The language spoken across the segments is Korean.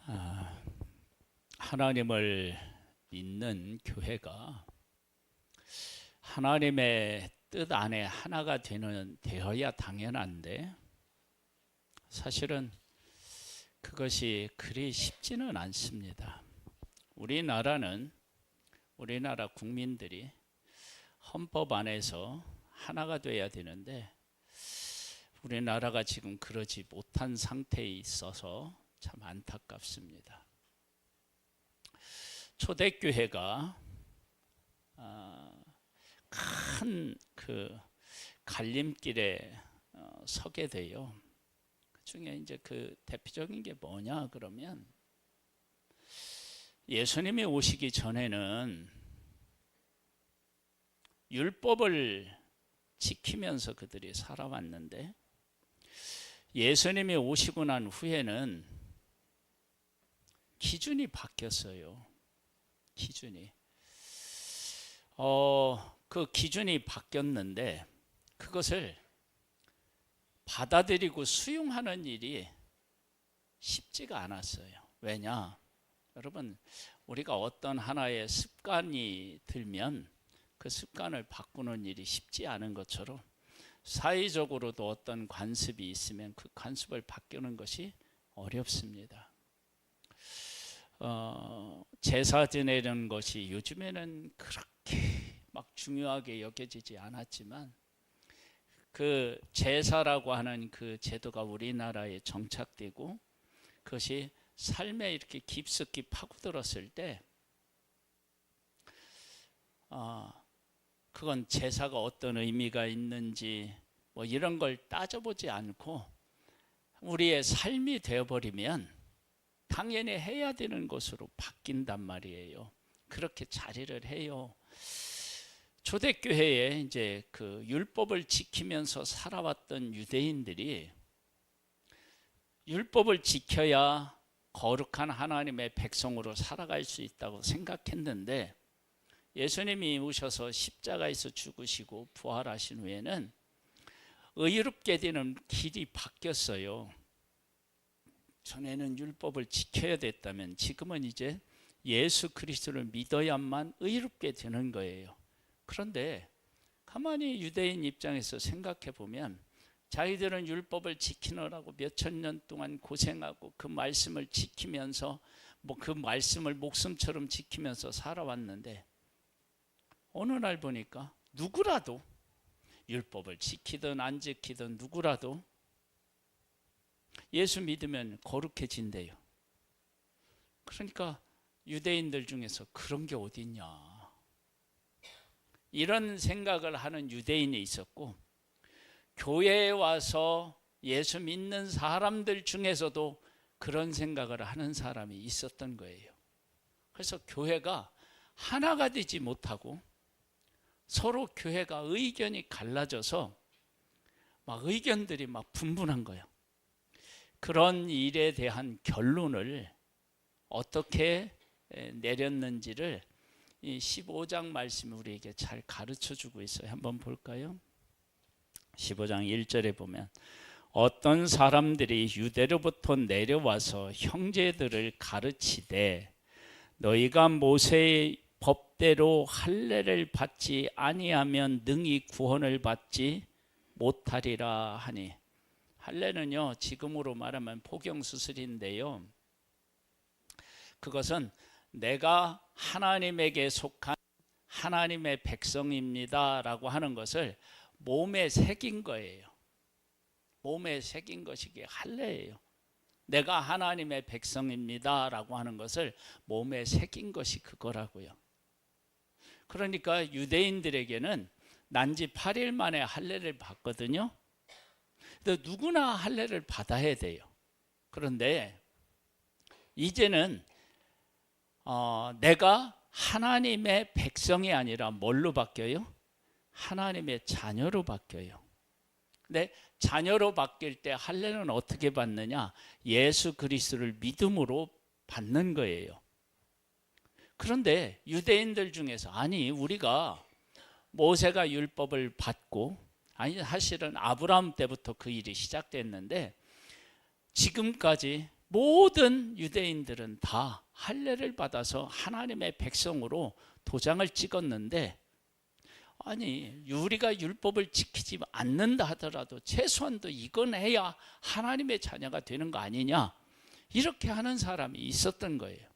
아, 하나님을 믿는 교회가 하나님의 뜻 안에 하나가 되어야 당연한데 사실은 그것이 그리 쉽지는 않습니다. 우리나라 국민들이 헌법 안에서 하나가 돼야 되는데 우리나라가 지금 그러지 못한 상태에 있어서 참 안타깝습니다. 초대교회가 큰 그 갈림길에 서게 돼요. 그 중에 이제 그 대표적인 게 뭐냐 그러면 예수님이 오시기 전에는 율법을 지키면서 그들이 살아왔는데 예수님이 오시고 난 후에는 기준이 바뀌었어요. 그 기준이 바뀌었는데 그것을 받아들이고 수용하는 일이 쉽지가 않았어요. 왜냐? 여러분, 우리가 어떤 하나의 습관이 들면 그 습관을 바꾸는 일이 쉽지 않은 것처럼 사회적으로도 어떤 관습이 있으면 그 관습을 바꾸는 것이 어렵습니다. 제사 지내는 것이 요즘에는 그렇게 막 중요하게 여겨지지 않았지만 그 제사라고 하는 그 제도가 우리나라에 정착되고 그것이 삶에 이렇게 깊숙이 파고들었을 때 그건 제사가 어떤 의미가 있는지 뭐 이런 걸 따져보지 않고 우리의 삶이 되어버리면 당연히 해야 되는 것으로 바뀐단 말이에요. 그렇게 자리를 해요. 초대교회에 이제 그 율법을 지키면서 살아왔던 유대인들이 율법을 지켜야 거룩한 하나님의 백성으로 살아갈 수 있다고 생각했는데 예수님이 오셔서 십자가에서 죽으시고 부활하신 후에는 의롭게 되는 길이 바뀌었어요. 전에는 율법을 지켜야 됐다면 지금은 이제 예수 그리스도를 믿어야만 의롭게 되는 거예요. 그런데 가만히 유대인 입장에서 생각해 보면 자기들은 율법을 지키느라고 몇천 년 동안 고생하고 그 말씀을 지키면서 그 말씀을 목숨처럼 지키면서 살아왔는데 어느 날 보니까 누구라도 율법을 지키든 안 지키든 누구라도 예수 믿으면 거룩해진대요. 그러니까 유대인들 중에서 그런 게 어딨냐 이런 생각을 하는 유대인이 있었고 교회에 와서 예수 믿는 사람들 중에서도 그런 생각을 하는 사람이 있었던 거예요. 그래서 교회가 하나가 되지 못하고 서로 교회가 의견이 갈라져서 막 의견들이 막 분분한 거예요. 그런 일에 대한 결론을 어떻게 내렸는지를 이 15장 말씀이 우리에게 잘 가르쳐주고 있어요. 한번 볼까요? 15장 1절에 보면 어떤 사람들이 유대로부터 내려와서 형제들을 가르치되 너희가 모세의 법대로 할례를 받지 아니하면 능히 구원을 받지 못하리라 하니 할례는요 지금으로 말하면 포경수술인데요 그것은 내가 하나님에게 속한 하나님의 백성입니다 라고 하는 것을 몸에 새긴 거예요. 몸에 새긴 것이 할례예요. 내가 하나님의 백성입니다 라고 하는 것을 몸에 새긴 것이 그거라고요. 그러니까 유대인들에게는 난지 8일 만에 할례를 받거든요. 근데 누구나 할례를 받아야 돼요. 그런데 이제는 내가 하나님의 백성이 아니라 뭘로 바뀌어요? 하나님의 자녀로 바뀌어요. 근데 자녀로 바뀔 때 할례는 어떻게 받느냐? 예수 그리스도를 믿음으로 받는 거예요. 그런데 유대인들 중에서 아니 우리가 모세가 율법을 받고 아니 사실은 아브라함 때부터 그 일이 시작됐는데 지금까지 모든 유대인들은 다 할례를 받아서 하나님의 백성으로 도장을 찍었는데, 아니 우리가 율법을 지키지 않는다 하더라도 최소한도 이건 해야 하나님의 자녀가 되는 거 아니냐, 이렇게 하는 사람이 있었던 거예요.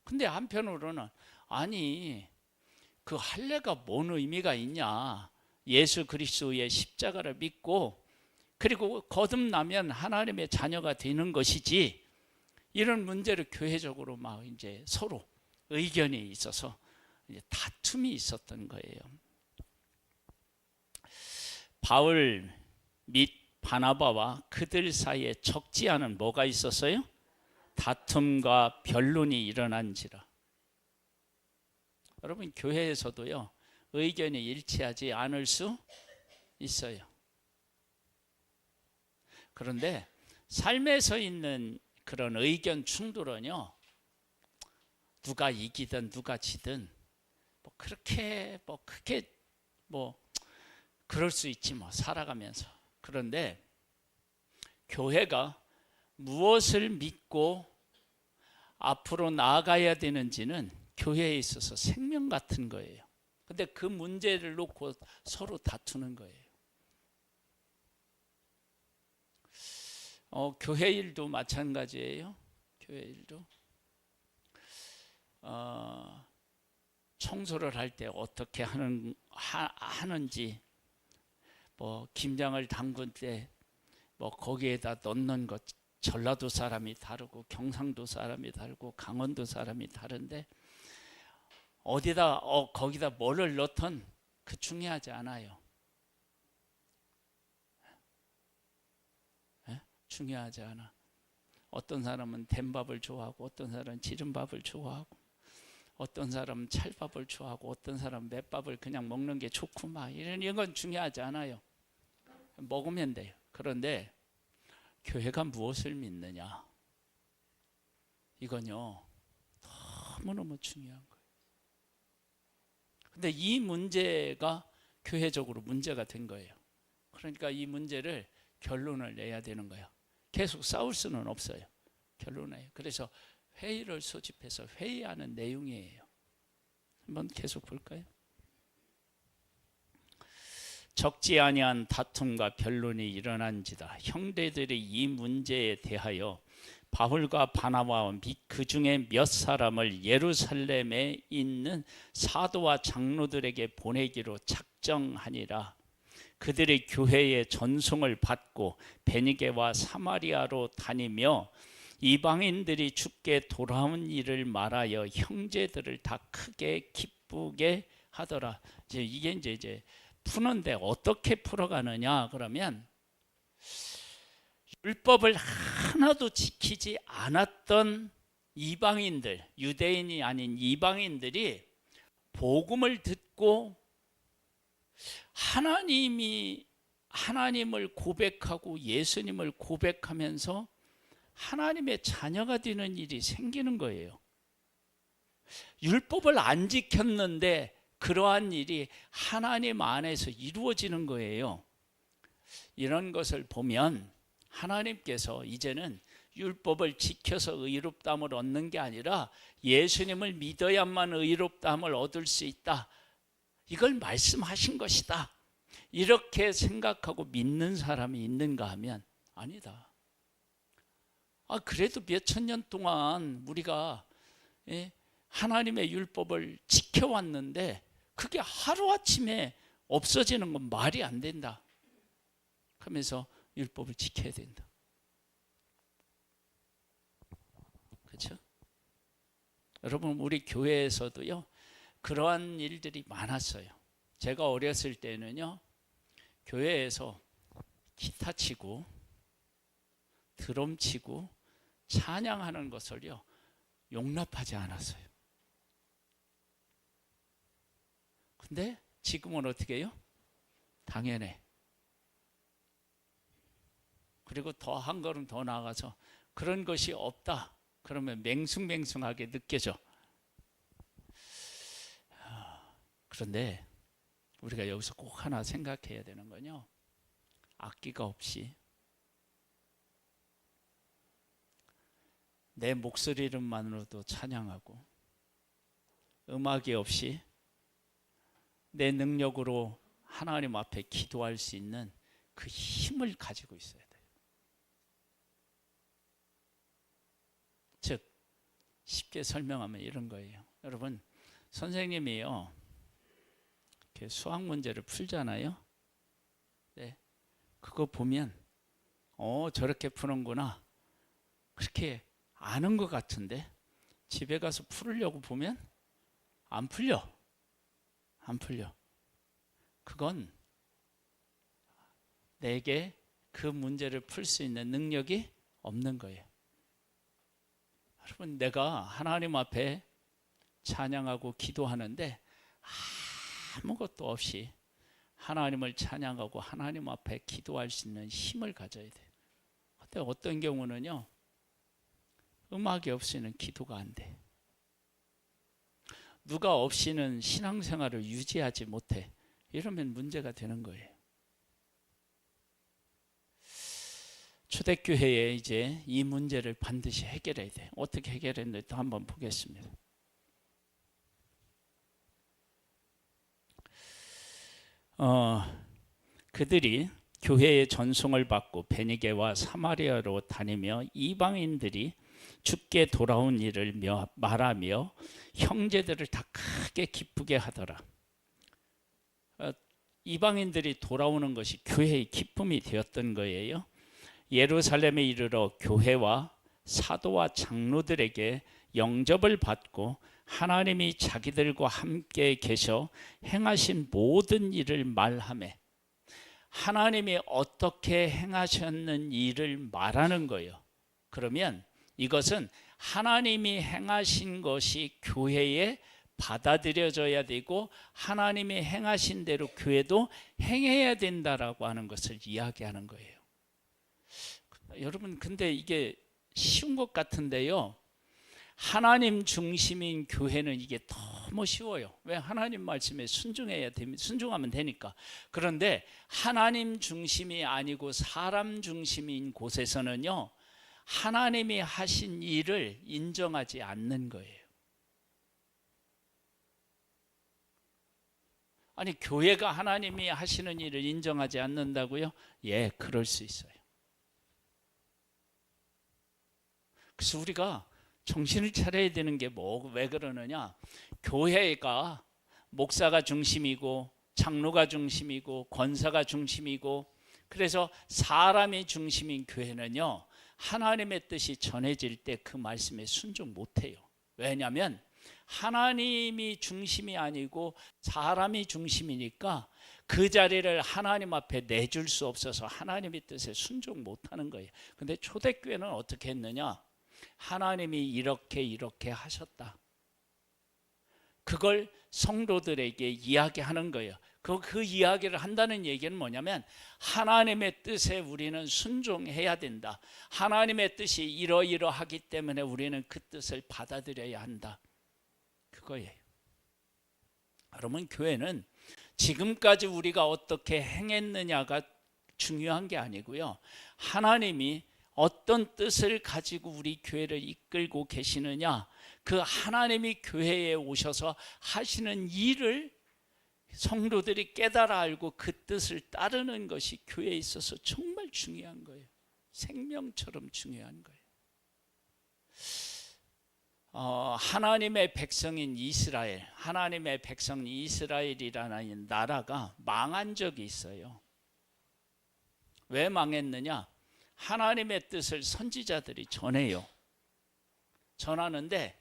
근데 한편으로는 아니 그 할례가 뭔 의미가 있냐, 예수 그리스도의 십자가를 믿고 그리고 거듭나면 하나님의 자녀가 되는 것이지, 이런 문제를 교회적으로 막 이제 서로 의견이 있어서 이제 다툼이 있었던 거예요. 바울 및 바나바와 그들 사이에 적지 않은 뭐가 있었어요? 다툼과 변론이 일어난지라. 여러분 교회에서도요 의견이 일치하지 않을 수 있어요. 그런데 삶에서 있는 그런 의견 충돌은요, 누가 이기든 누가 지든 뭐 그렇게 뭐 크게 뭐 그럴 수 있지 뭐 살아가면서. 그런데 교회가 무엇을 믿고 앞으로 나아가야 되는지는 교회에 있어서 생명 같은 거예요. 근데 그 문제를 놓고 서로 다투는 거예요. 교회 일도 마찬가지예요. 교회 일도 청소를 할 때 어떻게 하는지, 뭐 김장을 담글 때 뭐 거기에다 넣는 것, 전라도 사람이 다르고 경상도 사람이 다르고 강원도 사람이 다른데 어디다 거기다 뭐를 넣든 그 중요하지 않아요. 중요하지 않아. 어떤 사람은 된밥을 좋아하고 어떤 사람은 지른밥을 좋아하고 어떤 사람은 찰밥을 좋아하고 어떤 사람은 맷밥을 그냥 먹는 게 좋고 막 이런 건 중요하지 않아요. 먹으면 돼요. 그런데 교회가 무엇을 믿느냐, 이건요 너무너무 중요한 거예요. 근데 이 문제가 교회적으로 문제가 된 거예요. 그러니까 이 문제를 결론을 내야 되는 거예요. 계속 싸울 수는 없어요. 결론이에요. 그래서 회의를 소집해서 회의하는 내용이에요. 한번 계속 볼까요? 적지 아니한 다툼과 변론이 일어난지다. 형제들이 이 문제에 대하여 바울과 바나바와 및 그 중에 몇 사람을 예루살렘에 있는 사도와 장로들에게 보내기로 작정하니라. 그들이 교회의 전송을 받고 베니게와 사마리아로 다니며 이방인들이 주께 돌아온 일을 말하여 형제들을 다 크게 기쁘게 하더라. 이게 이제 푸는데 어떻게 풀어가느냐 그러면, 율법을 하나도 지키지 않았던 이방인들, 유대인이 아닌 이방인들이 복음을 듣고 하나님을 고백하고 예수님을 고백하면서 하나님의 자녀가 되는 일이 생기는 거예요. 율법을 안 지켰는데 그러한 일이 하나님 안에서 이루어지는 거예요. 이런 것을 보면 하나님께서 이제는 율법을 지켜서 의롭다함을 얻는 게 아니라 예수님을 믿어야만 의롭다함을 얻을 수 있다, 이걸 말씀하신 것이다, 이렇게 생각하고 믿는 사람이 있는가 하면 아니다. 그래도 몇천 년 동안 우리가 하나님의 율법을 지켜왔는데 그게 하루아침에 없어지는 건 말이 안 된다 하면서 율법을 지켜야 된다. 그렇죠? 여러분 우리 교회에서도요 그러한 일들이 많았어요. 제가 어렸을 때는요 교회에서 기타 치고 드럼 치고 찬양하는 것을요 용납하지 않았어요. 근데 지금은 어떻게 해요? 당연해. 그리고 더 한 걸음 더 나아가서 그런 것이 없다 그러면 맹숭맹숭하게 느껴져. 그런데 우리가 여기서 꼭 하나 생각해야 되는 건요, 악기가 없이 내 목소리만으로도 찬양하고 음악이 없이 내 능력으로 하나님 앞에 기도할 수 있는 그 힘을 가지고 있어야 돼요. 즉 쉽게 설명하면 이런 거예요. 여러분, 선생님이요 이렇게 수학 문제를 풀잖아요. 네, 그거 보면 저렇게 푸는구나 그렇게 아는 것 같은데 집에 가서 풀으려고 보면 안 풀려. 그건 내게 그 문제를 풀 수 있는 능력이 없는 거예요. 여러분, 내가 하나님 앞에 찬양하고 기도하는데 아무것도 없이 하나님을 찬양하고 하나님 앞에 기도할 수 있는 힘을 가져야 돼요. 근데 어떤 경우는요, 음악이 없이는 기도가 안 돼. 누가 없이는 신앙생활을 유지하지 못해. 이러면 문제가 되는 거예요. 초대교회에 이제 이 문제를 반드시 해결해야 돼. 어떻게 해결했는지 한번 보겠습니다. 그들이 교회의 전송을 받고 베니게와 사마리아로 다니며 이방인들이 주께 돌아온 일을 말하며 형제들을 다 크게 기쁘게 하더라. 이방인들이 돌아오는 것이 교회의 기쁨이 되었던 거예요. 예루살렘에 이르러 교회와 사도와 장로들에게 영접을 받고 하나님이 자기들과 함께 계셔 행하신 모든 일을 말하며, 하나님이 어떻게 행하셨는 일을 말하는 거예요. 그러면 이것은 하나님이 행하신 것이 교회에 받아들여져야 되고 하나님이 행하신 대로 교회도 행해야 된다라고 하는 것을 이야기하는 거예요. 여러분, 근데 이게 쉬운 것 같은데요, 하나님 중심인 교회는 이게 너무 쉬워요. 왜? 하나님 말씀에 순종하면 되니까. 그런데 하나님 중심이 아니고 사람 중심인 곳에서는요, 하나님이 하신 일을 인정하지 않는 거예요. 아니, 교회가 하나님이 하시는 일을 인정하지 않는다고요? 예, 그럴 수 있어요. 그래서 우리가 정신을 차려야 되는 게 왜 그러느냐? 교회가 목사가 중심이고 장로가 중심이고 권사가 중심이고, 그래서 사람이 중심인 교회는요, 하나님의 뜻이 전해질 때 그 말씀에 순종 못해요. 왜냐하면 하나님이 중심이 아니고 사람이 중심이니까 그 자리를 하나님 앞에 내줄 수 없어서 하나님의 뜻에 순종 못하는 거예요. 근데 초대교회는 어떻게 했느냐? 하나님이 이렇게 하셨다. 그걸 성도들에게 이야기하는 거예요. 그 이야기를 한다는 얘기는 뭐냐면 하나님의 뜻에 우리는 순종해야 된다. 하나님의 뜻이 이러이러하기 때문에 우리는 그 뜻을 받아들여야 한다. 그거예요. 그러면 교회는 지금까지 우리가 어떻게 행했느냐가 중요한 게 아니고요, 하나님이 어떤 뜻을 가지고 우리 교회를 이끌고 계시느냐, 그 하나님이 교회에 오셔서 하시는 일을 성도들이 깨달아 알고 그 뜻을 따르는 것이 교회에 있어서 정말 중요한 거예요. 생명처럼 중요한 거예요. 하나님의 백성인 이스라엘, 하나님의 백성 이스라엘이라는 나라가 망한 적이 있어요. 왜 망했느냐? 하나님의 뜻을 선지자들이 전해요. 전하는데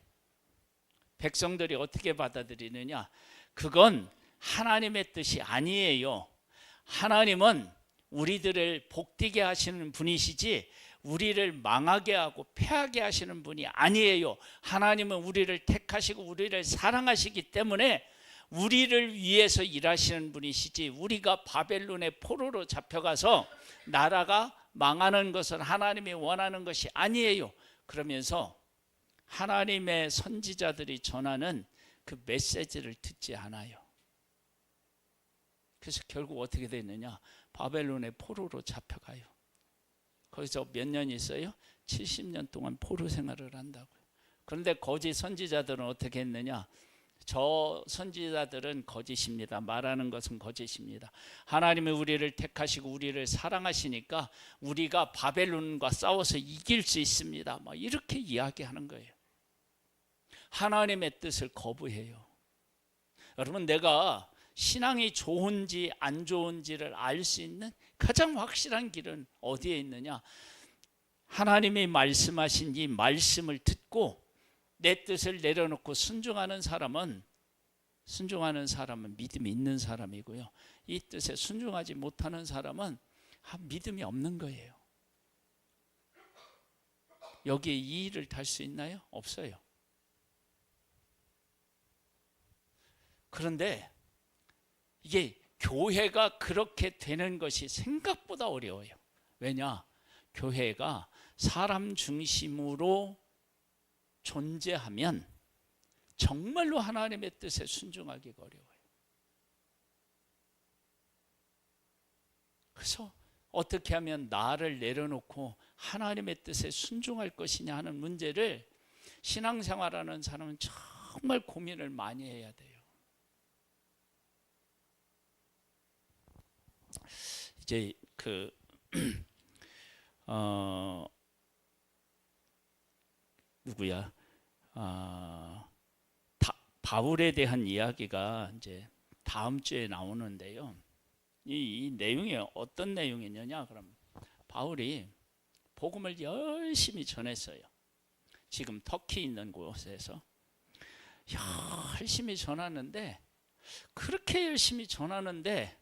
백성들이 어떻게 받아들이느냐? 그건 하나님의 뜻이 아니에요. 하나님은 우리들을 복되게 하시는 분이시지 우리를 망하게 하고 패하게 하시는 분이 아니에요. 하나님은 우리를 택하시고 우리를 사랑하시기 때문에 우리를 위해서 일하시는 분이시지, 우리가 바벨론의 포로로 잡혀가서 나라가 망하는 것은 하나님이 원하는 것이 아니에요. 그러면서 하나님의 선지자들이 전하는 그 메시지를 듣지 않아요. 그래서 결국 어떻게 됐느냐? 바벨론의 포로로 잡혀가요. 거기서 몇 년 있어요? 70년 동안 포로 생활을 한다고요. 그런데 거짓 선지자들은 어떻게 했느냐? 저 선지자들은 거짓입니다. 말하는 것은 거짓입니다. 하나님이 우리를 택하시고 우리를 사랑하시니까 우리가 바벨론과 싸워서 이길 수 있습니다. 막 이렇게 이야기하는 거예요. 하나님의 뜻을 거부해요. 여러분, 내가 신앙이 좋은지 안 좋은지를 알 수 있는 가장 확실한 길은 어디에 있느냐? 하나님이 말씀하신 이 말씀을 듣고 내 뜻을 내려놓고 순종하는 사람은 믿음이 있는 사람이고요. 이 뜻에 순종하지 못하는 사람은 믿음이 없는 거예요. 여기에 이의를 달 수 있나요? 없어요. 그런데 이게 교회가 그렇게 되는 것이 생각보다 어려워요. 왜냐? 교회가 사람 중심으로 존재하면 정말로 하나님의 뜻에 순종하기가 어려워요. 그래서 어떻게 하면 나를 내려놓고 하나님의 뜻에 순종할 것이냐 하는 문제를 신앙생활하는 사람은 정말 고민을 많이 해야 돼요. 이제 누구야? 바울에 대한 이야기가 이제 다음 주에 나오는데요. 이 내용이 어떤 내용이냐냐? 그럼 바울이 복음을 열심히 전했어요. 지금 터키 있는 곳에서 열심히 전하는데, 그렇게 열심히 전하는데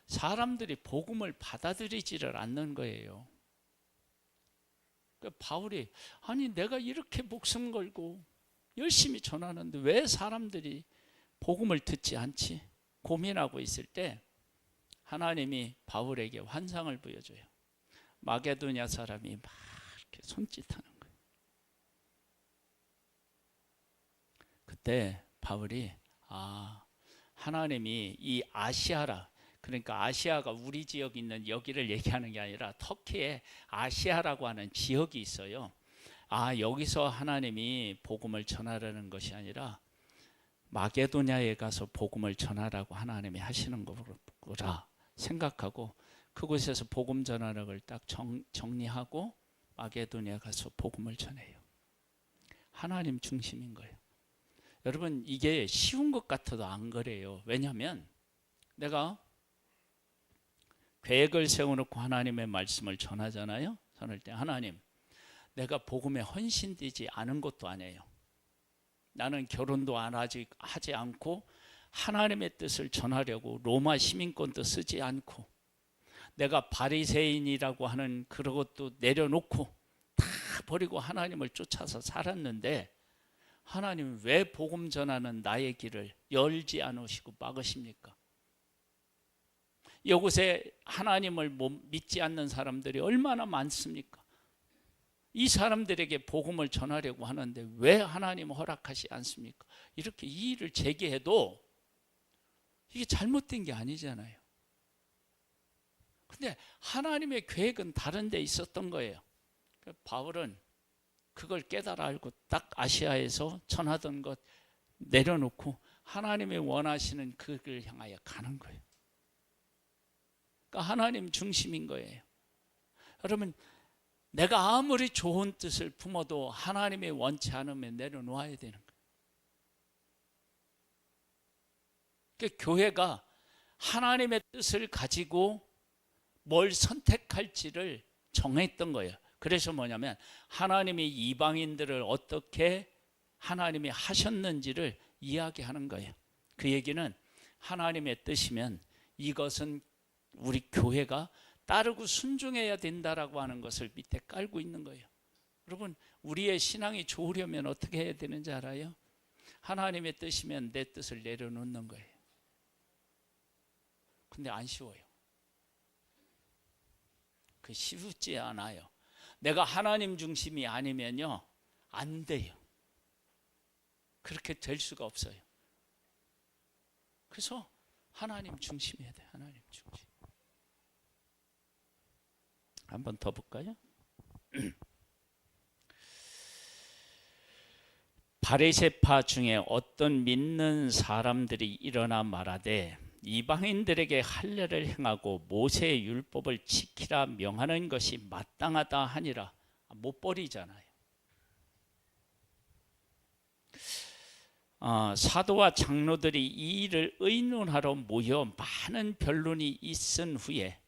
사람들이 복음을 받아들이지를 않는 거예요. 바울이 아니 내가 이렇게 목숨 걸고 열심히 전하는데 왜 사람들이 복음을 듣지 않지? 고민하고 있을 때 하나님이 바울에게 환상을 보여줘요. 마게도냐 사람이 막 이렇게 손짓하는 거예요. 그때 바울이 하나님이 이 아시아라, 그러니까 아시아가 우리 지역에 있는 여기를 얘기하는 게 아니라 터키에 아시아라고 하는 지역이 있어요. 여기서 하나님이 복음을 전하라는 것이 아니라 마게도냐에 가서 복음을 전하라고 하나님이 하시는 거구나 생각하고 그곳에서 복음 전하락을 딱 정리하고 마게도냐에 가서 복음을 전해요. 하나님 중심인 거예요. 여러분, 이게 쉬운 것 같아도 안 그래요. 왜냐하면 내가 계획을 세워놓고 하나님의 말씀을 전하잖아요. 전할 때 하나님, 내가 복음에 헌신되지 않은 것도 아니에요. 나는 결혼도 하지 않고 하나님의 뜻을 전하려고 로마 시민권도 쓰지 않고 내가 바리새인이라고 하는 그런 것도 내려놓고 다 버리고 하나님을 쫓아서 살았는데 하나님 왜 복음 전하는 나의 길을 열지 않으시고 막으십니까? 이곳에 하나님을 믿지 않는 사람들이 얼마나 많습니까? 이 사람들에게 복음을 전하려고 하는데 왜 하나님 허락하지 않습니까? 이렇게 이의를 제기해도 이게 잘못된 게 아니잖아요. 근데 하나님의 계획은 다른 데 있었던 거예요. 바울은 그걸 깨달아 알고 딱 아시아에서 전하던 것 내려놓고 하나님의 원하시는 그 길을 향하여 가는 거예요. 그러니까 하나님 중심인 거예요. 여러분, 내가 아무리 좋은 뜻을 품어도 하나님의 원치 않으면 내려놓아야 되는 거예요. 그러니까 교회가 하나님의 뜻을 가지고 뭘 선택할지를 정했던 거예요. 그래서 뭐냐면 하나님이 이방인들을 어떻게 하나님이 하셨는지를 이야기하는 거예요. 그 얘기는 하나님의 뜻이면 이것은 우리 교회가 따르고 순종해야 된다라고 하는 것을 밑에 깔고 있는 거예요. 여러분, 우리의 신앙이 좋으려면 어떻게 해야 되는지 알아요? 하나님의 뜻이면 내 뜻을 내려놓는 거예요. 근데 안 쉬워요. 그 쉽지 않아요. 내가 하나님 중심이 아니면요 안 돼요. 그렇게 될 수가 없어요. 그래서 하나님 중심이어야 돼요. 하나님 중심. 한 번 더 볼까요? 바리새파 중에 어떤 믿는 사람들이 일어나 말하되 이방인들에게 할례를 행하고 모세의 율법을 지키라 명하는 것이 마땅하다 하니라. 못 버리잖아요. 사도와 장로들이 이 일을 의논하러 모여 많은 변론이 있은 후에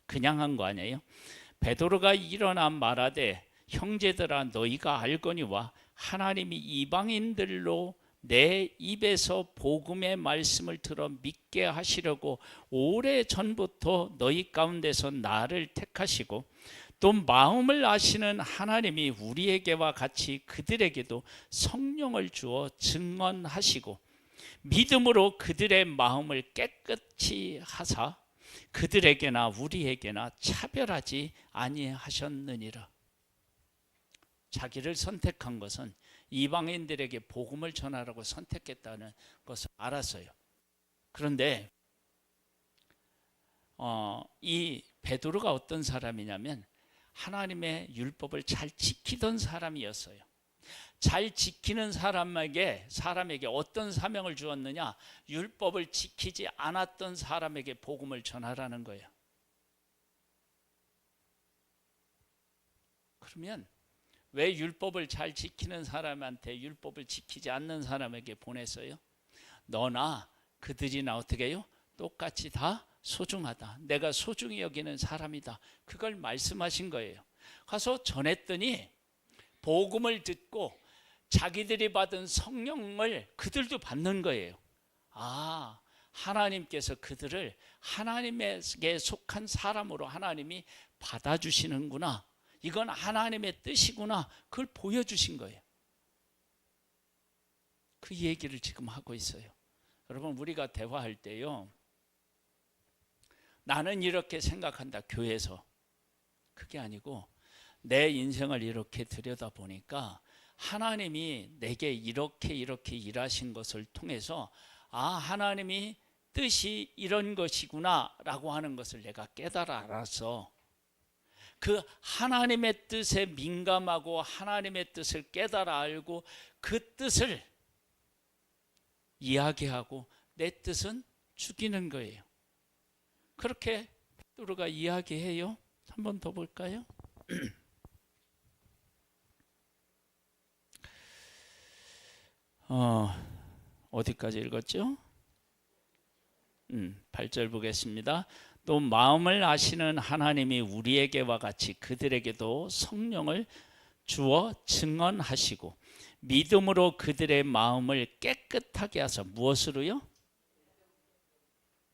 그냥 한 거 아니에요. 베드로가 일어나 말하되 형제들아 너희가 알거니와 하나님이 이방인들로 내 입에서 복음의 말씀을 들어 믿게 하시려고 오래 전부터 너희 가운데서 나를 택하시고 또 마음을 아시는 하나님이 우리에게와 같이 그들에게도 성령을 주어 증언하시고 믿음으로 그들의 마음을 깨끗이 하사 그들에게나 우리에게나 차별하지 아니하셨느니라. 자기를 선택한 것은 이방인들에게 복음을 전하라고 선택했다는 것을 알았어요. 그런데 이 베드로가 어떤 사람이냐면 하나님의 율법을 잘 지키던 사람이었어요. 잘 지키는 사람에게 어떤 사명을 주었느냐? 율법을 지키지 않았던 사람에게 복음을 전하라는 거예요. 그러면 왜 율법을 잘 지키는 사람한테 율법을 지키지 않는 사람에게 보냈어요? 너나 그들이나 어떻게 해요? 똑같이 다 소중하다. 내가 소중히 여기는 사람이다. 그걸 말씀하신 거예요. 가서 전했더니 복음을 듣고 자기들이 받은 성령을 그들도 받는 거예요. 하나님께서 그들을 하나님에게 속한 사람으로 하나님이 받아주시는구나. 이건 하나님의 뜻이구나. 그걸 보여주신 거예요. 그 얘기를 지금 하고 있어요. 여러분, 우리가 대화할 때요, 나는 이렇게 생각한다, 교회에서. 그게 아니고 내 인생을 이렇게 들여다보니까 하나님이 내게 이렇게 일하신 것을 통해서 하나님이 뜻이 이런 것이구나 라고 하는 것을 내가 알아서 그 하나님의 뜻에 민감하고 하나님의 뜻을 깨달아 알고 그 뜻을 이야기하고 내 뜻은 죽이는 거예요. 그렇게 베드로가 이야기해요. 한 번 더 볼까요? 어디까지 읽었죠? 8절 보겠습니다. 또 마음을 아시는 하나님이 우리에게와 같이 그들에게도 성령을 주어 증언하시고 믿음으로 그들의 마음을 깨끗하게 하사 무엇으로요?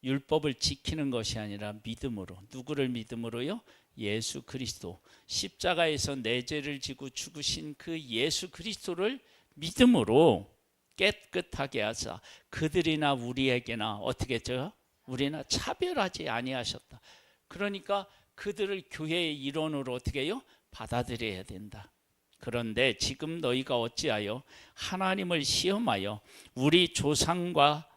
율법을 지키는 것이 아니라 믿음으로. 누구를 믿음으로요? 예수 그리스도. 십자가에서 내 죄를 지고 죽으신 그 예수 그리스도를 믿음으로 깨끗하게 하사 그들이나 우리에게나 어떻게 했죠? 우리나 차별하지 아니하셨다. 그러니까 그들을 교회의 일원으로 어떻게 해요? 받아들여야 된다. 그런데 지금 너희가 어찌하여 하나님을 시험하여 우리 조상과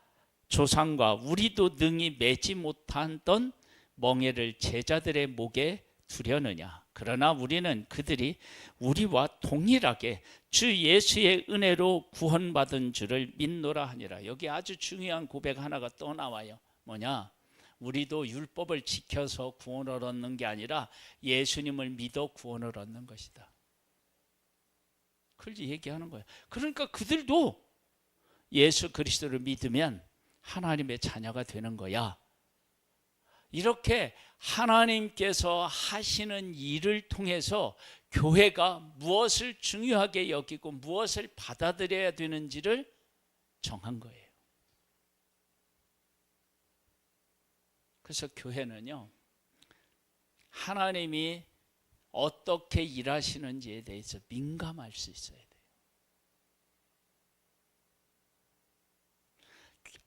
우리도 능히 매지 못하던 멍에를 제자들의 목에 두려느냐. 그러나 우리는 그들이 우리와 동일하게 주 예수의 은혜로 구원받은 줄을 믿노라 하니라. 여기 아주 중요한 고백 하나가 또 나와요. 뭐냐? 우리도 율법을 지켜서 구원을 얻는 게 아니라 예수님을 믿어 구원을 얻는 것이다. 그걸 얘기하는 거예요. 그러니까 그들도 예수 그리스도를 믿으면 하나님의 자녀가 되는 거야. 이렇게 하나님께서 하시는 일을 통해서 교회가 무엇을 중요하게 여기고 무엇을 받아들여야 되는지를 정한 거예요. 그래서 교회는요, 하나님이 어떻게 일하시는지에 대해서 민감할 수 있어야 돼요.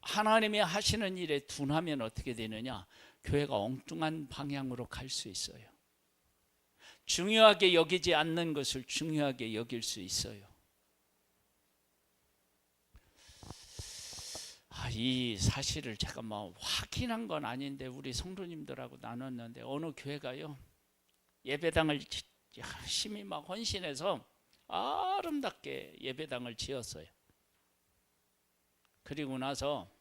하나님이 하시는 일에 둔하면 어떻게 되느냐? 교회가 엉뚱한 방향으로 갈 수 있어요. 중요하게 여기지 않는 것을 중요하게 여길 수 있어요. 이 사실을 제가 확인한 건 아닌데 우리 성도님들하고 나눴는데 어느 교회가요, 예배당을 열심히 막 헌신해서 아름답게 예배당을 지었어요. 그리고 나서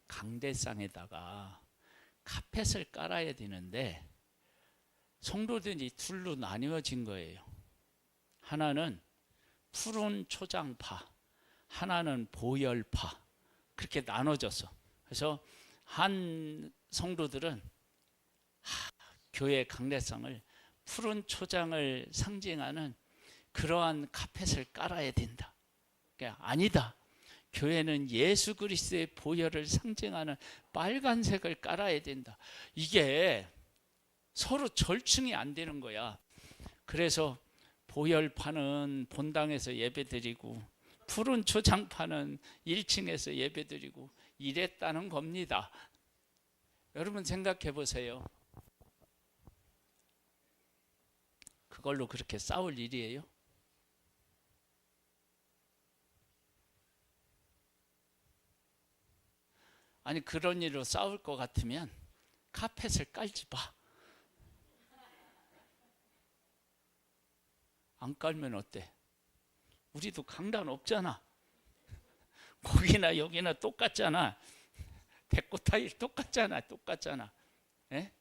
강대상에다가 카펫을 깔아야 되는데 성도들이 둘로 나뉘어진 거예요. 하나는 푸른 초장파, 하나는 보혈파, 그렇게 나눠졌어. 그래서 한 성도들은 교회 강대상을 푸른 초장을 상징하는 그러한 카펫을 깔아야 된다. 그러니까 아니다. 교회는 예수 그리스도의 보혈을 상징하는 빨간색을 깔아야 된다. 이게 서로 절충이 안 되는 거야. 그래서 보혈파는 본당에서 예배드리고 푸른 초장파는 1층에서 예배드리고 이랬다는 겁니다. 여러분 생각해 보세요. 그걸로 그렇게 싸울 일이에요? 아니 그런 일로 싸울 것 같으면 카펫을 깔지 마. 안 깔면 어때? 우리도 강단 없잖아. 거기나 여기나 똑같잖아. 대꽃 타일 똑같잖아. 에?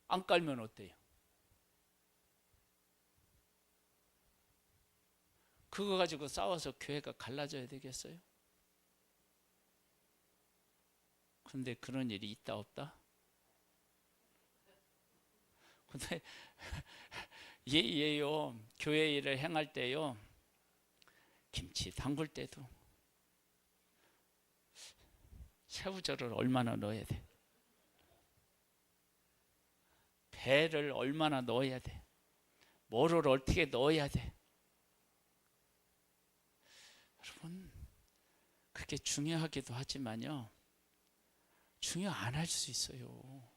안 깔면 어때요? 그거 가지고 싸워서 교회가 갈라져야 되겠어요? 근데 그런 일이 있다 없다? 근데 예요. 교회 일을 행할 때요. 김치 담글 때도 새우젓을 얼마나 넣어야 돼? 배를 얼마나 넣어야 돼? 뭐를 어떻게 넣어야 돼? 여러분 그게 중요하기도 하지만요. 중요 안 할 수 있어요.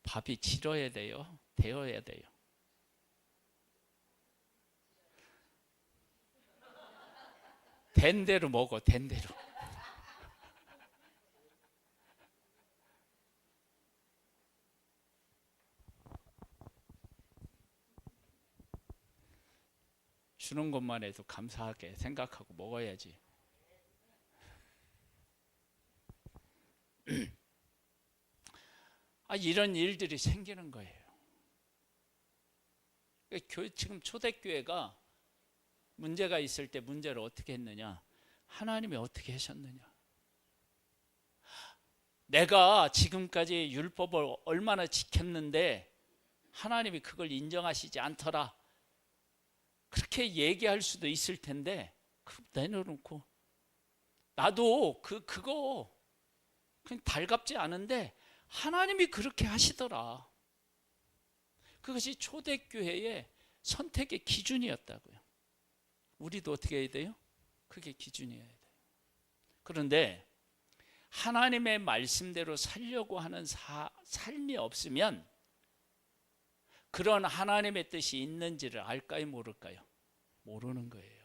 밥이 질어야 돼요? 데워야 돼요? 된 대로 먹어, 된 대로. 주는 것만 해도 감사하게 생각하고 먹어야지. 이런 일들이 생기는 거예요. 지금 초대교회가 문제가 있을 때 문제를 어떻게 했느냐? 하나님이 어떻게 하셨느냐? 내가 지금까지 율법을 얼마나 지켰는데 하나님이 그걸 인정하시지 않더라. 그렇게 얘기할 수도 있을 텐데 내려놓고 나도 그거 그냥 달갑지 않은데 하나님이 그렇게 하시더라. 그것이 초대교회의 선택의 기준이었다고요. 우리도 어떻게 해야 돼요? 그게 기준이어야 돼요. 그런데 하나님의 말씀대로 살려고 하는 삶이 없으면 그런 하나님의 뜻이 있는지를 알까요, 모를까요? 모르는 거예요.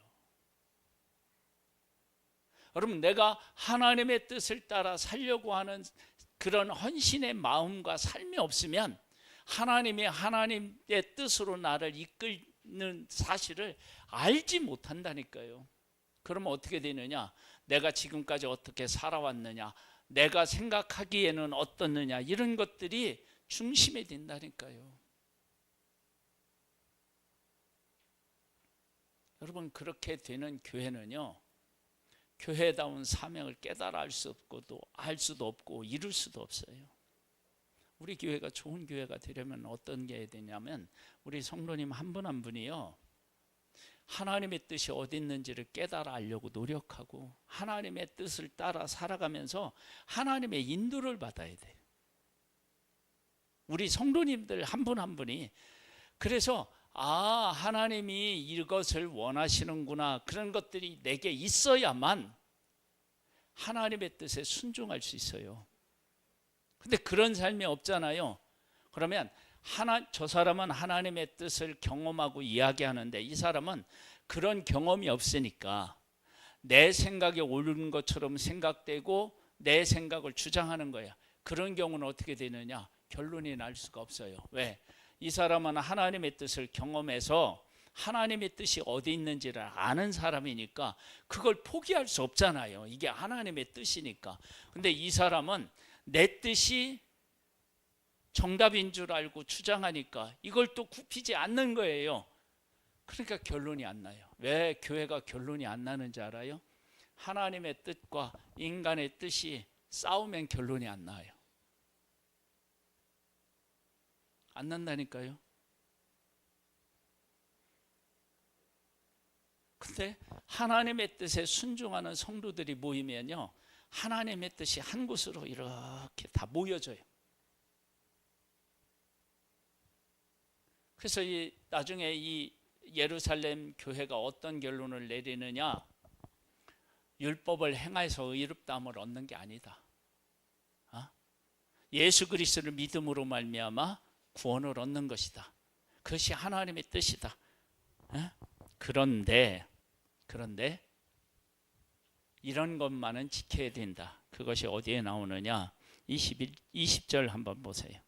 여러분, 내가 하나님의 뜻을 따라 살려고 하는 그런 헌신의 마음과 삶이 없으면 하나님이 하나님의 뜻으로 나를 이끄는 사실을 알지 못한다니까요. 그러면 어떻게 되느냐? 내가 지금까지 어떻게 살아왔느냐, 내가 생각하기에는 어떻느냐, 이런 것들이 중심이 된다니까요. 여러분, 그렇게 되는 교회는요, 교회다운 사명을 깨달아 알 수 없고 또 알 수도 없고 이룰 수도 없어요. 우리 교회가 좋은 교회가 되려면 어떤 게 해야 되냐면 우리 성도님 한 분 한 분이요, 하나님의 뜻이 어디 있는지를 깨달아 알려고 노력하고 하나님의 뜻을 따라 살아가면서 하나님의 인도를 받아야 돼요. 우리 성도님들 한 분 한 분이. 그래서 하나님이 이것을 원하시는구나, 그런 것들이 내게 있어야만 하나님의 뜻에 순종할 수 있어요. 근데 그런 삶이 없잖아요. 그러면 저 사람은 하나님의 뜻을 경험하고 이야기하는데 이 사람은 그런 경험이 없으니까 내 생각이 옳은 것처럼 생각되고 내 생각을 주장하는 거야. 그런 경우는 어떻게 되느냐? 결론이 날 수가 없어요. 왜? 이 사람은 하나님의 뜻을 경험해서 하나님의 뜻이 어디 있는지를 아는 사람이니까 그걸 포기할 수 없잖아요. 이게 하나님의 뜻이니까. 근데 이 사람은 내 뜻이 정답인 줄 알고 주장하니까 이걸 또 굽히지 않는 거예요. 그러니까 결론이 안 나요. 왜 교회가 결론이 안 나는지 알아요? 하나님의 뜻과 인간의 뜻이 싸우면 결론이 안 나요. 안 난다니까요. 근데 하나님의 뜻에 순종하는 성도들이 모이면요, 하나님의 뜻이 한 곳으로 이렇게 다 모여져요. 그래서 나중에 이 예루살렘 교회가 어떤 결론을 내리느냐? 율법을 행해서 의롭다함을 얻는 게 아니다. 예수 그리스도를 믿음으로 말미암아 구원을 얻는 것이다. 그것이 하나님의 뜻이다. 그런데 이런 것만은 지켜야 된다. 그것이 어디에 나오느냐? 20절 한번 보세요.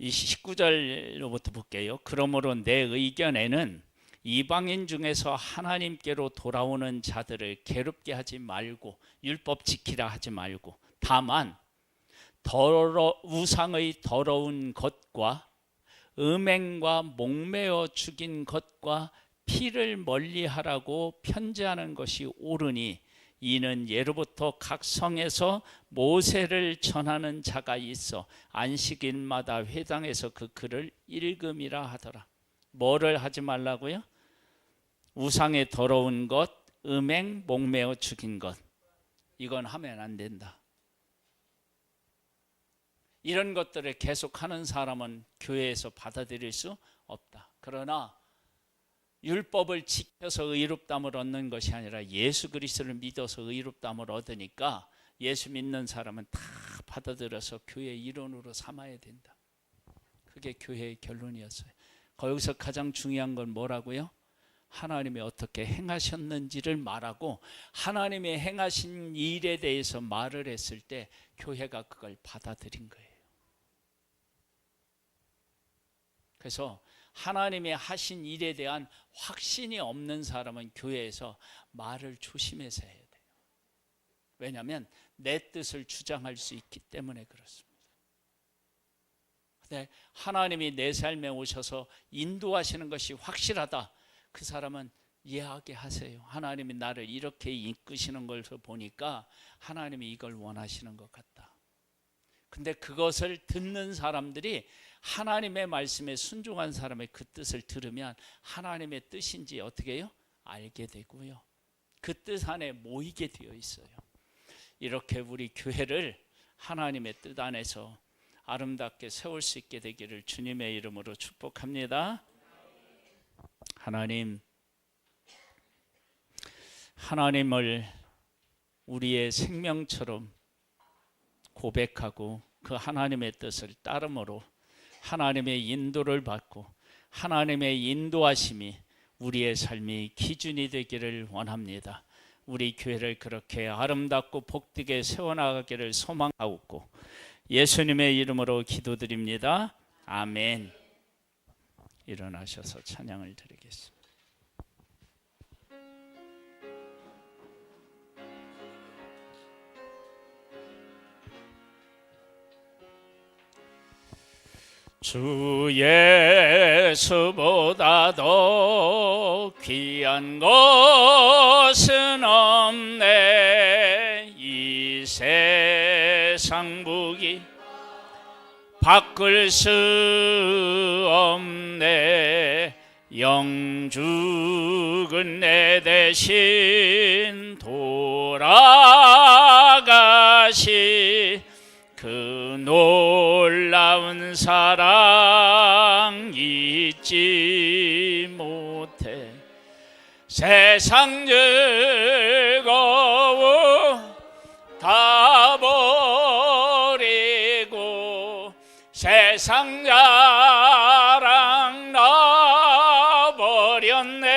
19절로부터 볼게요. 그러므로 내 의견에는 이방인 중에서 하나님께로 돌아오는 자들을 괴롭게 하지 말고 율법 지키라 하지 말고 다만 우상의 더러운 것과 음행과 목매어 죽인 것과 피를 멀리하라고 편지하는 것이 옳으니 이는 예로부터 각 성에서 모세를 전하는 자가 있어 안식일마다 회당에서 그 글을 읽음이라 하더라. 뭐를 하지 말라고요? 우상의 더러운 것, 음행, 목매어 죽인 것. 이건 하면 안 된다. 이런 것들을 계속하는 사람은 교회에서 받아들일 수 없다. 그러나 율법을 지켜서 의롭다함을 얻는 것이 아니라 예수 그리스도를 믿어서 의롭다함을 얻으니까 예수 믿는 사람은 다 받아들여서 교회의 일원으로 삼아야 된다. 그게 교회의 결론이었어요. 거기서 가장 중요한 건 뭐라고요? 하나님이 어떻게 행하셨는지를 말하고 하나님의 행하신 일에 대해서 말을 했을 때 교회가 그걸 받아들인 거예요. 그래서 하나님의 하신 일에 대한 확신이 없는 사람은 교회에서 말을 조심해서 해야 돼요. 왜냐하면 내 뜻을 주장할 수 있기 때문에 그렇습니다. 근데 하나님이 내 삶에 오셔서 인도하시는 것이 확실하다. 그 사람은 이해하게 하세요. 하나님이 나를 이렇게 이끄시는 걸 보니까 하나님이 이걸 원하시는 것 같다. 근데 그것을 듣는 사람들이 하나님의 말씀에 순종한 사람의 그 뜻을 들으면 하나님의 뜻인지 어떻게 해요? 알게 되고요. 그 뜻 안에 모이게 되어 있어요. 이렇게 우리 교회를 하나님의 뜻 안에서 아름답게 세울 수 있게 되기를 주님의 이름으로 축복합니다. 하나님을 우리의 생명처럼 고백하고 그 하나님의 뜻을 따름으로 하나님의 인도를 받고 하나님의 인도하심이 우리의 삶의 기준이 되기를 원합니다. 우리 교회를 그렇게 아름답고 복되게 세워나가기를 소망하고 예수님의 이름으로 기도드립니다. 아멘. 일어나셔서 찬양을 드리겠습니다. 주 예수보다 더 귀한 것은 없네. 이 세상 무기 바꿀 수 없네. 영죽은 내 대신 돌아가시 그 놀라운 사랑 잊지 못해. 세상 즐거움 다 버리고 세상 자랑 놔버렸네. 하셨네.